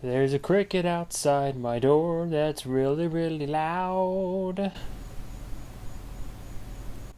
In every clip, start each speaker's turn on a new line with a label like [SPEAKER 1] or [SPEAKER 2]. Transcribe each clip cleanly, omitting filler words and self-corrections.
[SPEAKER 1] There's a cricket outside my door that's really, really loud.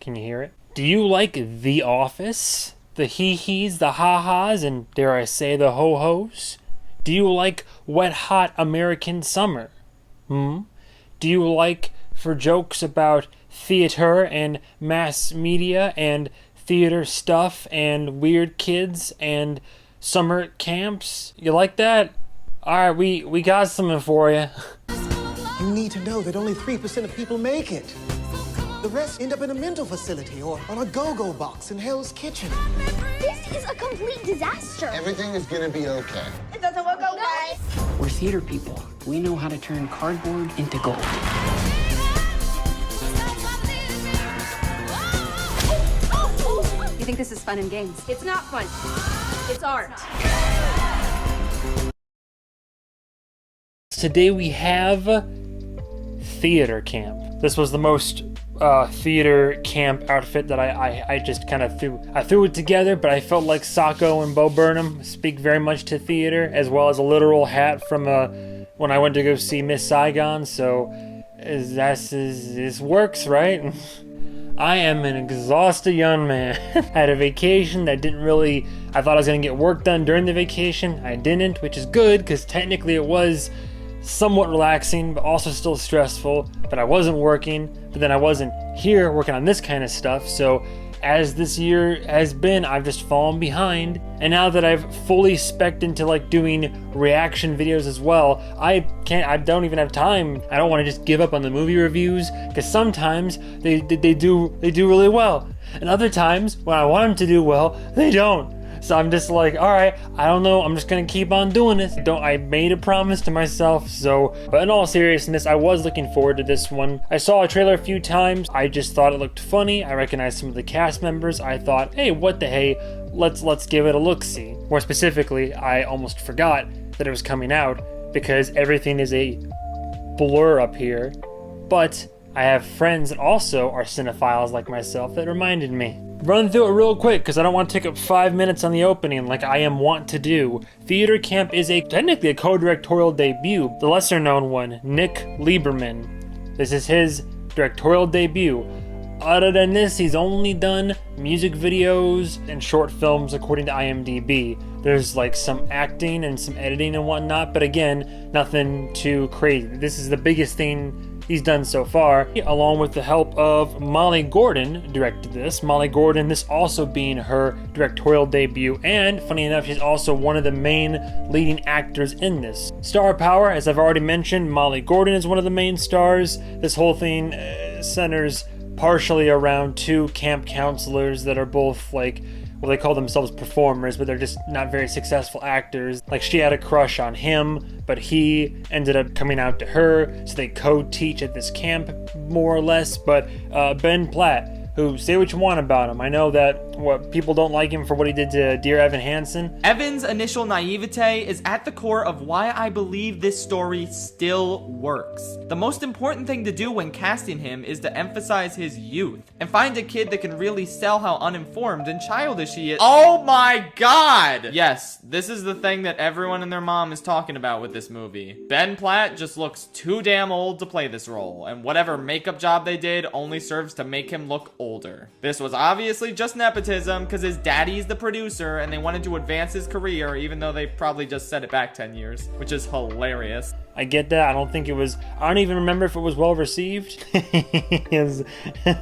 [SPEAKER 1] Can you hear it? Do you like The Office? The hee-hees, the ha-has, and dare I say the ho-hos? Do you like Wet Hot American Summer? Do you like for jokes about theater and mass media and theater stuff and weird kids and summer camps? You like that? Alright, we got something for you.
[SPEAKER 2] You need to know that only 3% of people make it. The rest end up in a mental facility or on a go-go box in Hell's Kitchen.
[SPEAKER 3] This is a complete disaster.
[SPEAKER 4] Everything is gonna be okay.
[SPEAKER 3] It doesn't work out, guys.
[SPEAKER 5] We're theater people. We know how to turn cardboard into gold.
[SPEAKER 6] You think this is fun and games? It's not fun. It's art.
[SPEAKER 1] Today we have theater camp. This was the most theater camp outfit that I just kind of threw it together, but I felt like Sacco and Bo Burnham speak very much to theater, as well as a literal hat from when I went to go see Miss Saigon. So this works, right? I am an exhausted young man. I had a vacation that I thought I was gonna get work done during the vacation. I didn't, which is good because technically it was somewhat relaxing, but also still stressful. But I wasn't working, but then I wasn't here working on this kind of stuff. So as this year has been, I've just fallen behind. And now that I've fully spec'd into like doing reaction videos as well, I don't even have time. I don't want to just give up on the movie reviews, because sometimes they do really well. And other times when I want them to do well, they don't. So I'm just like, all right, I don't know. I'm just gonna keep on doing this. I made a promise to myself. But in all seriousness, I was looking forward to this one. I saw a trailer a few times. I just thought it looked funny. I recognized some of the cast members. I thought, hey, what the hey? Let's give it a look-see. More specifically, I almost forgot that it was coming out because everything is a blur up here. But I have friends that also are cinephiles like myself that reminded me. Run through it real quick because I don't want to take up 5 minutes on the opening like I am wont to do. Theater Camp is technically a co-directorial debut, the lesser known one, Nick Lieberman. This is his directorial debut. Other than this, he's only done music videos and short films according to IMDb. There's like some acting and some editing and whatnot, but again, nothing too crazy. This is the biggest thing he's done so far, along with the help of Molly Gordon directed this. Molly Gordon, this also being her directorial debut, and funny enough, she's also one of the main leading actors in this. Star power, as I've already mentioned, Molly Gordon is one of the main stars. This whole thing centers partially around two camp counselors that are both they call themselves performers, but they're just not very successful actors. Like, she had a crush on him, but he ended up coming out to her, so they co-teach at this camp, more or less. But Ben Platt, who, say what you want about him, I know that people don't like him for what he did to Dear Evan Hansen.
[SPEAKER 7] Evan's initial naivete is at the core of why I believe this story still works. The most important thing to do when casting him is to emphasize his youth and find a kid that can really sell how uninformed and childish he is. Oh my god! Yes, this is the thing that everyone and their mom is talking about with this movie. Ben Platt just looks too damn old to play this role, and whatever makeup job they did only serves to make him look older. This was obviously just nepotism because his daddy's the producer and they wanted to advance his career, even though they probably just set it back 10 years, which is hilarious.
[SPEAKER 1] I get that. I don't even remember if it was well received. It's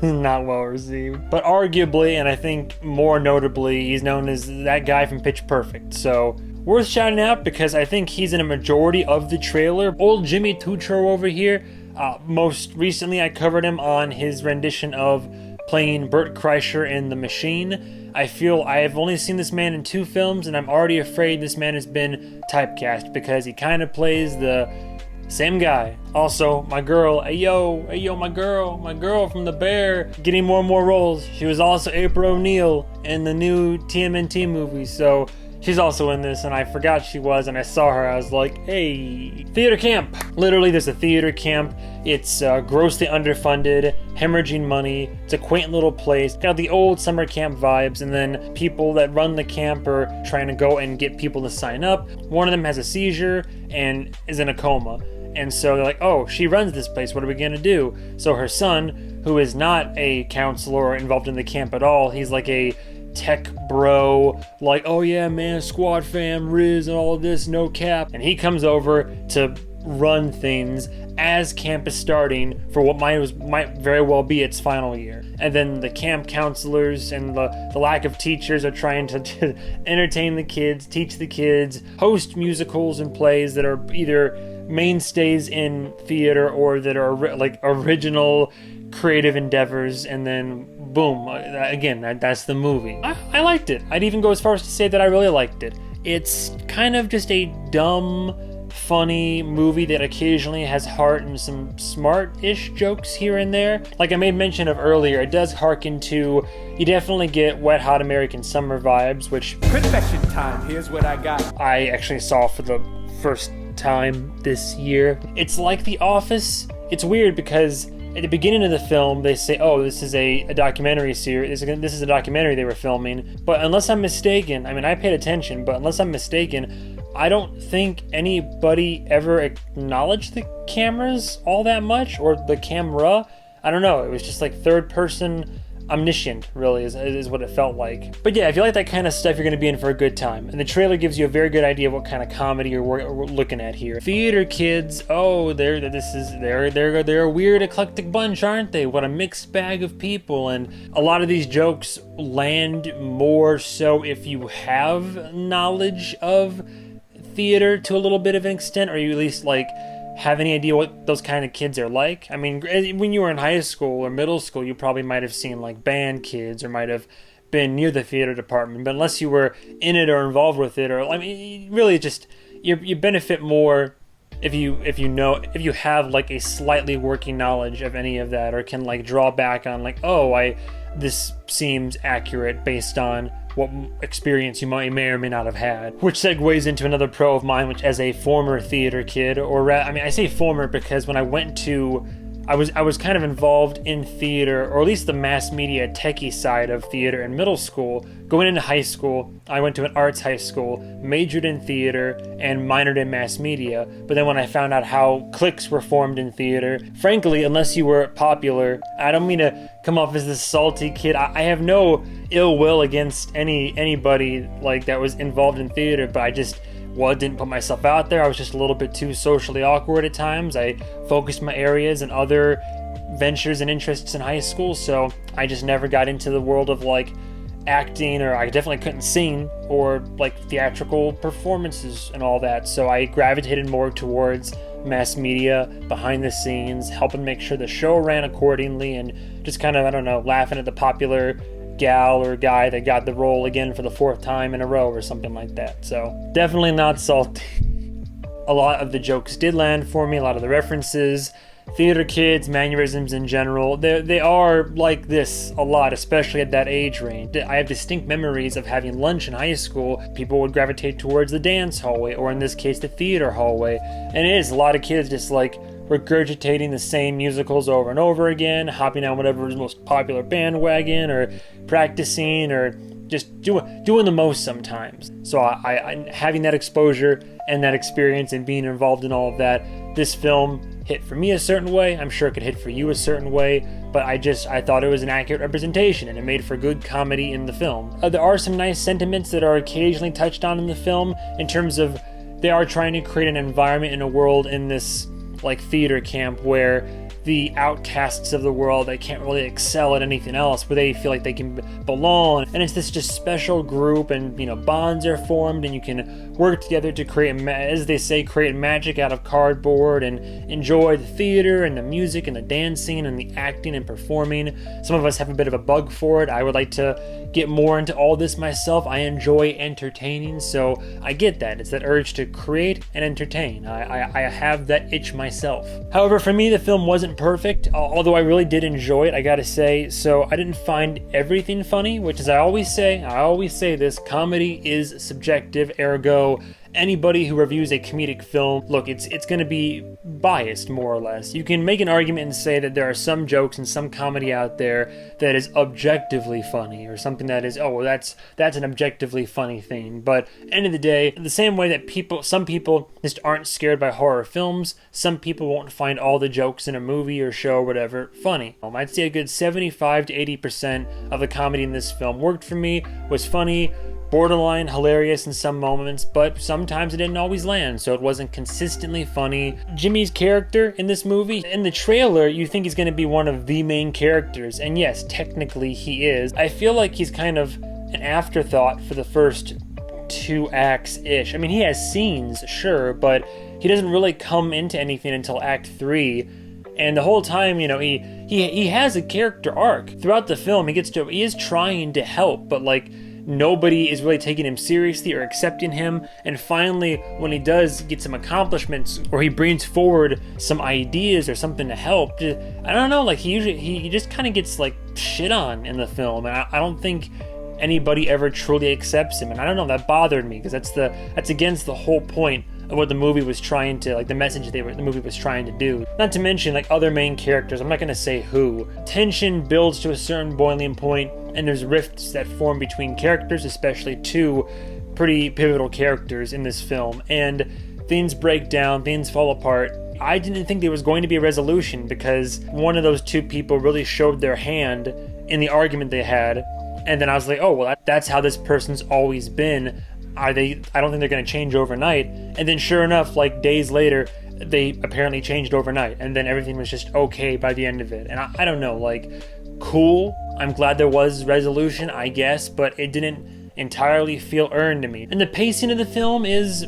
[SPEAKER 1] not well received. But arguably, and I think more notably, he's known as that guy from Pitch Perfect. So, worth shouting out because I think he's in a majority of the trailer. Old Jimmy Tutro over here. Most recently, I covered him on his rendition of playing Bert Kreischer in The Machine. I feel I have only seen this man in 2 films, and I'm already afraid this man has been typecast because he kind of plays the same guy. Also, my girl, ayo, my girl from The Bear, getting more and more roles. She was also April O'Neil in the new TMNT movie, so She's also in this, and I forgot she was, and I saw her. I was like, hey, theater camp. Literally, there's a theater camp. It's grossly underfunded, hemorrhaging money. It's a quaint little place. Got the old summer camp vibes, and then people that run the camp are trying to go and get people to sign up. One of them has a seizure and is in a coma. And so they're like, oh, she runs this place. What are we going to do? So her son, who is not a counselor or involved in the camp at all, he's like a tech bro, like, oh yeah, man, squad fam, Riz, and all of this, no cap. And he comes over to run things as camp is starting for what might very well be its final year. And then the camp counselors and the lack of teachers are trying to entertain the kids, teach the kids, host musicals and plays that are either mainstays in theater or that are like original creative endeavors. And then boom, again, that's the movie. I liked it. I'd even go as far as to say that I really liked it. It's kind of just a dumb, funny movie that occasionally has heart and some smart-ish jokes here and there. Like I made mention of earlier, it does harken to, you definitely get Wet Hot American Summer vibes, which
[SPEAKER 4] Confession time, here's what I got.
[SPEAKER 1] I actually saw for the first time this year. It's like The Office. It's weird because at the beginning of the film, they say, oh, this is a documentary series. This is a documentary they were filming. But unless I'm mistaken, I mean, I paid attention, but unless I'm mistaken, I don't think anybody ever acknowledged the cameras all that much, or the camera. I don't know. It was just like third person omniscient, really, is what it felt like. But yeah, if you like that kind of stuff, you're going to be in for a good time. And the trailer gives you a very good idea of what kind of comedy we're looking at here. Theater kids, oh, they're a weird, eclectic bunch, aren't they? What a mixed bag of people. And a lot of these jokes land more so if you have knowledge of theater to a little bit of an extent, or you at least like have any idea what those kind of kids are like. I mean, when you were in high school or middle school, you probably might have seen like band kids or might have been near the theater department, but unless you were in it or involved with it, or I mean, really just you benefit more if you have like a slightly working knowledge of any of that, or can like draw back on like, oh, this seems accurate based on what experience you may or may not have had. Which segues into another pro of mine, which as a former theater kid, I say former because when I went to, I was kind of involved in theater, or at least the mass media techie side of theater in middle school. Going into high school, I went to an arts high school, majored in theater, and minored in mass media. But then when I found out how cliques were formed in theater, frankly, unless you were popular, I don't mean to come off as this salty kid. I have no ill will against anybody like that was involved in theater, but I didn't put myself out there. I was just a little bit too socially awkward at times. I focused my areas and other ventures and interests in high school, so I just never got into the world of like acting, or I definitely couldn't sing, or like theatrical performances and all that. So I gravitated more towards mass media, behind the scenes, helping make sure the show ran accordingly, and just kind of, I don't know, laughing at the popular gal or guy that got the role again for the 4th time in a row or something like that. So definitely not salty. A lot of the jokes did land for me, a lot of the references, theater kids, mannerisms in general, they are like this a lot, especially at that age range. I have distinct memories of having lunch in high school. People would gravitate towards the dance hallway, or in this case the theater hallway, and it is a lot of kids just like regurgitating the same musicals over and over again, hopping on whatever is most popular bandwagon, or practicing, or just doing the most sometimes. So I having that exposure and that experience and being involved in all of that, this film hit for me a certain way. I'm sure it could hit for you a certain way, but I thought it was an accurate representation, and it made for good comedy in the film. There are some nice sentiments that are occasionally touched on in the film, in terms of they are trying to create an environment in a world in this like theater camp where the outcasts of the world, they can't really excel at anything else, but they feel like they can belong. And it's this just special group, and bonds are formed, and you can work together to create, as they say, create magic out of cardboard, and enjoy the theater and the music and the dancing and the acting and performing. Some of us have a bit of a bug for it. I would like to get more into all this myself. I enjoy entertaining, so I get that. It's that urge to create and entertain. I have that itch myself. myself. However, for me, the film wasn't perfect, although I really did enjoy it, I gotta say. So I didn't find everything funny, which is I always say this, comedy is subjective, ergo, anybody who reviews a comedic film, look, it's going to be biased, more or less. You can make an argument and say that there are some jokes and some comedy out there that is objectively funny, or something that is, oh, well, that's an objectively funny thing. But end of the day, the same way that some people just aren't scared by horror films, some people won't find all the jokes in a movie or show or whatever funny. I'd say a good 75 to 80% of the comedy in this film worked for me, was funny, borderline hilarious in some moments, but sometimes it didn't always land, so it wasn't consistently funny. Jimmy's character in this movie, in the trailer, you think he's going to be one of the main characters, and yes, technically he is. I feel like he's kind of an afterthought for the first 2 acts-ish. I mean, he has scenes, sure, but he doesn't really come into anything until Act 3, and the whole time, you know, he has a character arc. Throughout the film, he is trying to help, but like, nobody is really taking him seriously or accepting him, and finally, when he does get some accomplishments, or he brings forward some ideas or something to help, I don't know, like, he just kind of gets, like, shit on in the film, and I don't think anybody ever truly accepts him, and I don't know, that bothered me, because that's against the whole point of what the movie was trying to, like, the message the movie was trying to do. Not to mention, like, other main characters, I'm not gonna say who. Tension builds to a certain boiling point, and there's rifts that form between characters, especially 2 pretty pivotal characters in this film, and things break down, things fall apart. I didn't think there was going to be a resolution, because one of those 2 people really showed their hand in the argument they had, and then I was like, oh, well, that's how this person's always been. I don't think they're going to change overnight. And then sure enough, like days later, they apparently changed overnight, and then everything was just okay by the end of it. And I don't know, like, cool. I'm glad there was resolution, I guess, but it didn't entirely feel earned to me. And the pacing of the film is,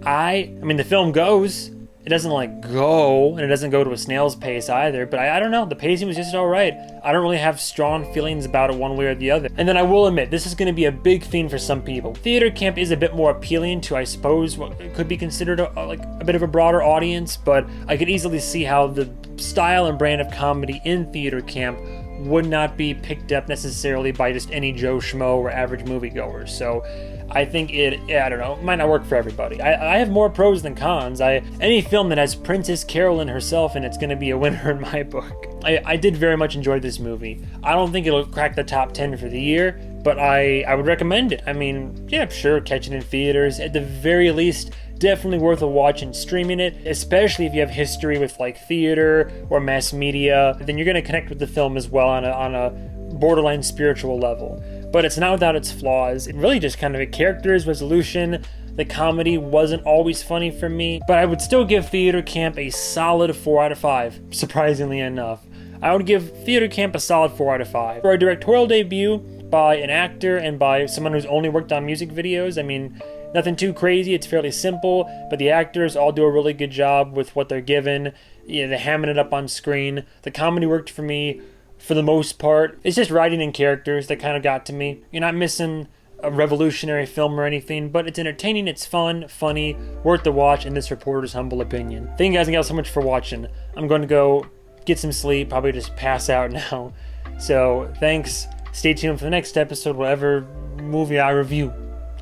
[SPEAKER 1] I mean, the film goes. It doesn't like go, and it doesn't go to a snail's pace either, but I don't know, the pacing was just alright. I don't really have strong feelings about it one way or the other. And then I will admit, this is going to be a big theme for some people. Theater camp is a bit more appealing to, I suppose, what could be considered a bit of a broader audience, but I could easily see how the style and brand of comedy in theater camp would not be picked up necessarily by just any Joe Schmo or average moviegoers. So I think I don't know, it might not work for everybody. I have more pros than cons. Any film that has Princess Carolyn herself in it's going to be a winner in my book. I did very much enjoy this movie. I don't think it'll crack the top 10 for the year, but I would recommend it. I mean, yeah, sure, catch it in theaters. At the very least, definitely worth a watch and streaming it, especially if you have history with like theater or mass media. Then you're going to connect with the film as well on a borderline spiritual level. But it's not without its flaws. It really just kind of a character's resolution. The comedy wasn't always funny for me, but I would still give Theater Camp a solid 4 out of 5, surprisingly enough. I would give Theater Camp a solid 4 out of 5. For a directorial debut by an actor and by someone who's only worked on music videos, I mean, nothing too crazy, it's fairly simple, but the actors all do a really good job with what they're given. They're hamming it up on screen. The comedy worked for me for the most part. It's just writing and characters that kind of got to me. You're not missing a revolutionary film or anything, but it's entertaining, it's fun, funny, worth the watch in this reporter's humble opinion. Thank you guys so much for watching. I'm going to go get some sleep, probably just pass out now. So thanks, stay tuned for the next episode, whatever movie I review.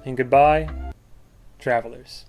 [SPEAKER 1] And goodbye, travelers.